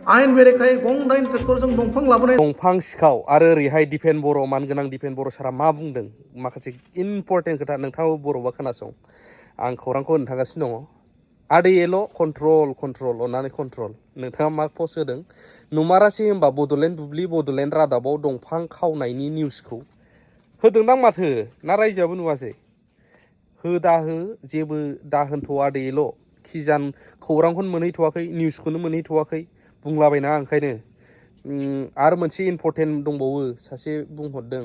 आयेन बेरेखायै गं 8 ट्रेक्टरजों दंफां लाबोनाय दंफां सिखाव आरो ओरैहाय दिफेन बर' मानगोनां दिफेन बर' सारा मा बुंदों माखासे इम्पर्टेन्ट खोथा नोंथाङाबो बर'बा खोनासं आं खौरांखौ होनो थांगासिनो दङ आदैल' कन्ट्रल अननानै कन्ट्रल नोंथाङा मा पस्ट होदों नुमारासै होनबा बड'लेण्ड बुब्लि बड'लेण्ड रादाबाव दंफां खावनायनि निउसखौ होदोंदां माथो ना रायजोआबो नुवासै हो जेबो दाहोनथ' आदैल' खिजान खौरांखौनो मोनहैथ'वाखै निउसखौनो मोनहैथ'वाखै बुंलाबायना ओंखायनो आरो मोनसे इम्पर्टेन्ट दंबावो सासे बुंहरदों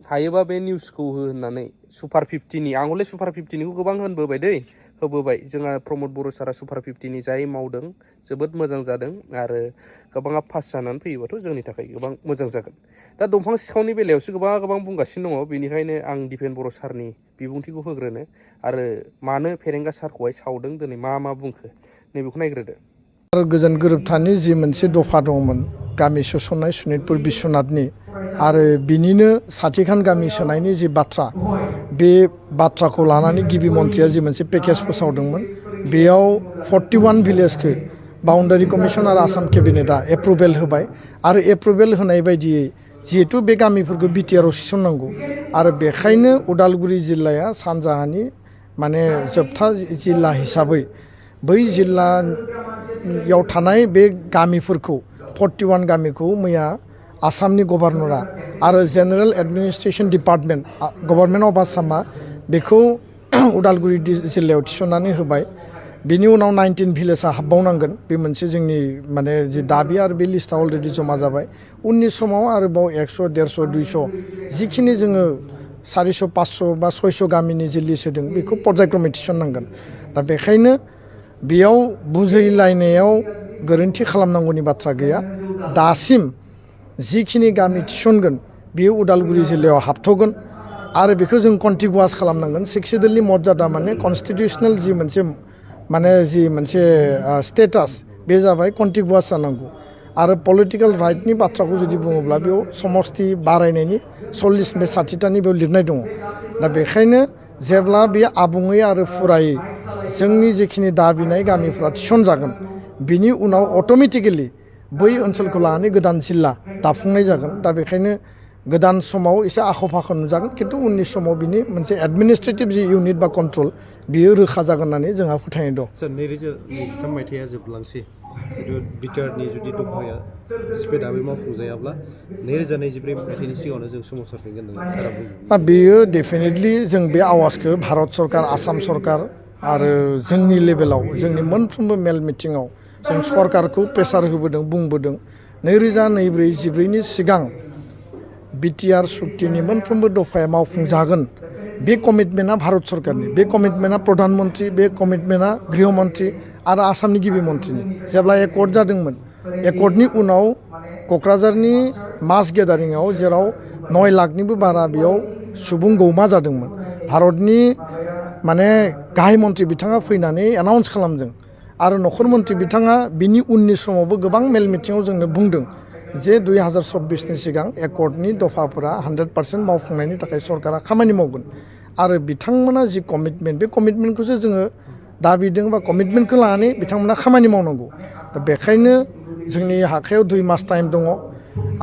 हायोबा बे निउसखौ हो होननानै सुपार 50नि आं हले सुपार 50निखौ गोबां होनबोबाय दै होबोबाय जोंहा प्रमद बर' सारा सुपार 50नि जाय मावदों जोबोद मोजां जादों आरो गोबाङा पास जानानै फैयोबाथ' जोंनि थाखाय गोबां मोजां जागोन दा दंफां सिखावनि बेलायावसो गोबां बुंगासिनो दङ बेनिखायनो आं दिफेन बर' सारनि बिबुंथिखौ होग्रोनो आरो मानो फेरेंगा सारखौहाय सावदों दिनै मा बुंखो नैबेखौ नायग्रोदो गोजोन गोरोबथानि जि मोनसे दफा दंमोन गामि सोसननाय सनितपुर बिश्वनाथनि आरो बिनिनो साथिखान गामि सोनायनि जि बाथ्रा बे बाथ्राखौ लानानै गिबि मन्थ्रिया जि मोनसे पेकेज फोसावदोंमोन बेयाव 41 भिलेजखौ बाउन्डारि कमिसन आरो आसाम केबिनेटआ एप्रुभेल होबाय आरो एप्रुभेल होनाय बायदियै जिहेतु बे गामिफोरखौ बिटिआरआव थिसननांगौ आरो बेखायनो उदालगुरि जिल्लाया सानजाहानि माने जोबथा जिल्ला हिसाबै बै जिल्लायाव थानाय बे गामिफोरखौ 41 गामिखौ मैया आसामनि गभर्नरा आरो general administration department government of आसामा बेखौ उदालगुरि जिल्लायाव थिसननानै होबाय बिनि उनाव 19 भिलेजआ हाबबावनांगोन बे मोनसे जोंनि माने जि दाबि आरो बे लिस्टआ अलरेडि जमा जाबाय उननि समाव आरोबाव 100 150 200 जिखिनि जोङो 400 500 बा 600 गामिनि जि लिस्ट होदों बेखौ पर्यायक्रमै थिसननांगोन दा बेखायनो बेयाव बुजिलायनायाव गोरोन्थि खालामनांगौनि बाथ्रा गैया दासिम जिखिनि गामि थिसनगोन बेयो उदालगुरि जिल्लायाव हाबथ'गोन आरो बेखौ जों कन्टिगुवास खालामनांगोन सिक्सिडुलनि मर्यादा माने कन्स्टिटिउसनेल जि मोनसे स्टेटास बे जाबाय कन्टिगुवास जानांगौ आरो पलिटिकेल राइटनि बाथ्राखौ जुदि बुङोब्ला बेयाव समस्ति बारायनायनि 40 बे 60थानि बेयाव लिरनाय दङ दा बेखायनो जेब्ला बे आबुङै आरो फुरायै जोंनि जिखिनि दाबिनाय गामिफ्रा थिसनजागोन बिनि उनाव अट'मेटिकेलि बै ओनसोलखौ लानानै गोदान जिल्ला दाफुंनाय जागोन दा बेखायनो गोदान समाव एसे आख' फाख' नुजागोन खिन्थु उननि समाव बिनि मोनसे एडमिनिस्ट्रेटिभ जि इउनिट बा कन्ट्रल बियो रोखा जागोन होननानै जोंहा फोथायनाय दं 2023 मायथाइया जोबलांसै खिन्थु बिटिआरनि जुदि दफाया स्पिडआबो मावफुंजायाब्ला 2024 मायथाइनि सिगाङावनो जों सोमावसारफिनगोन होननानै सारा बुंदों बेयो डेफिनेटलि जों बे आवाजखौ भारत सरकार आसाम सरकार आरो जोंनि लेभेलाव जोंनि मोनफ्रोमबो मेल मिटिङाव जों सरकारखौ प्रेसार होबोदों बुंबोदों 2024 सिगां बिटिआर सुक्तिनि मोनफ्रोमबो दफाया मावफुंजागोन बे कमिटमेन्टआ भारत सरकारनि बे कमिटमेन्टआ प्रधान मन्त्रि बे कमिटमेन्टआ गृह मन्त्रि आरो आसामनि गिबि मन्त्रिनि जेब्ला एकर्ड जादोंमोन एकर्डनि उनाव क'क्राझारनि मास गेदारिङाव जेराव 9 लाखनिबो बारा बेयाव सुबुं गौमा जादोंमोन भारतनि माने गाहाय मन्त्रि बिथाङा फैनानै एनाउन्स खालामदों आरो नखर मन्त्रि बिथाङा बिनि उननि समावबो गोबां मेल मिटिङाव जोंनो बुंदों जे 2024 सिगां एकर्डनि दफाफोरा 100% मावफुंनायनि थाखाय सरकारा खामानि मावगोन आरो बिथांमोना जि कमिटमेन्ट बे कमिटमेन्टखौसो जोङो दाबिदों बा कमिटमेन्टखौ लानानै बिथांमोना खामानि मावनांगौ दा बेखायनो जोंनि आखायाव 2 मास टाइम दङ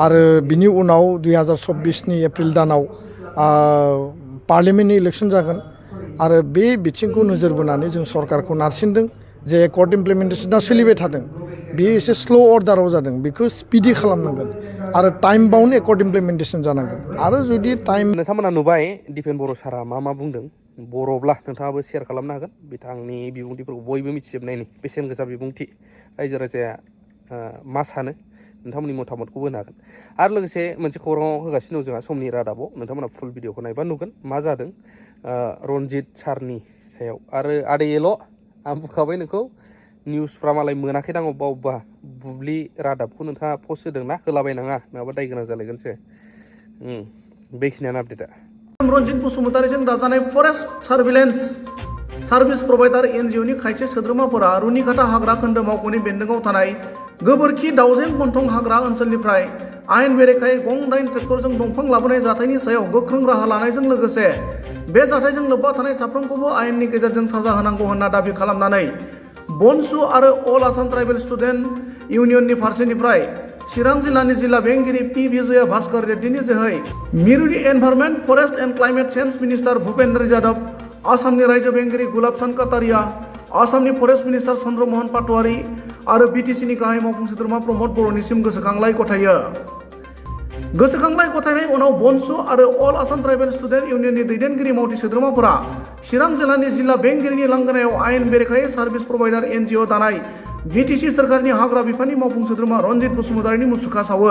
आरो बिनि उनाव 2024 एप्रिल दानाव पार्लियामेन्टनि इलेक्सन जागोन आरो बे बिथिंखौ नोजोर बोनानै जों सरकारखौ नारसिनदों जे एकर्ड इमप्लिमेन्टेसना सोलिबाय थादों बेयो एसे स्ल' अर्डाराव जादों बेखौ स्पिडि खालामनांगोन आरो टाइम बाउन्ड एकर्ड इमप्लिमेन्टेसन जानांगोन आरो जुदि टाइम नोंथांमोना नुबाय दिफेन बर' सारा मा बुंदों बर'ब्ला नोंथाङाबो शेयार खालामनो हागोन बिथांनि बिबुंथिफोरखौ बयबो मिथिजोबनायनि बेसेन गोसा बिबुंथि रायजो राजाया मा सानो नोंथांमोननि मतामतखौबो होनो हागोन आरो लोगोसे मोनसे खौराङाव होगासिनो दं जोंहा समनि रादाबाव नोंथांमोना फुल भिडिअखौ नायबा नुगोन मा जादों रनजित सारनि सायाव आरो आदैल' आं बुंखाबाय नोंखौ निउसफ्रा मालाय मोनाखैदां अबेबा बुब्लि रादाबखौ नोंथाङा पस्ट होदोंना होलाबायनाङा नङाबा दाय गोनां जालायगोनसो बेखिनियानो आपडेटआ रनजित बसुमतारीजों दाजानाय फरेस्ट सार्भिलेन्स सार्भिस प्रभाइडार एनजिअनि खायसे सोद्रोमाफोरा रुनिकाटा हाग्रा खोन्दो मावख'नि बेन्दोङाव थानाय गोबोरखि दाउजें गन्थं हाग्रा ओनसोलनिफ्राय आयेन बेरेखायै गं 8 ट्रेक्टरजों दंफां लाबोनाय जाथायनि सायाव गोख्रों राहा लानायजों लोगोसे बे जाथायजों लोब्बा थानाय साफ्रोमखौबो आयेननि गेजेरजों साजा होनांगौ होनना दाबि खालामनानै बनसु आरो अल आसाम ट्राइबेल स्टुडेन्ट इउनियननि फारसेनिफ्राय चिरां जिल्लानि जिल्ला बेंगिरि पि विजया भास्कर रेड्डीनि जोहै मिरुनि environment forest and climate change minister Bhupender Yadav, आसामनि रायजो बेंगिरि गुलाबचान्द काटारिया, आसामनि फरेस्ट मिनिस्टार चन्द्र महन पाटवारी आरो बिटिसिनि गाहाय मावफुं सोद्रोमा प्रमद बर'निसिम गोसोखांलाय गथायो। गोसोखांलाय गथायनाय उनाव बनसु आरो अल आसाम ट्राइबेल स्टुडेन्ट इउनियननि दैदेनगिरि मावथि सोद्रोमाफोरा चिरां जिल्लानि जिल्ला बेंगिरिनि लांगोनायाव आयेन बेरेखायै सार्भिस प्रभाइडार एनजिअ दानाय बिटिसि सोरखारनि हाग्रा बिफाननि मावफुं सोद्रोमा रन्जित बसुमतारिनि मुसुखा सावो।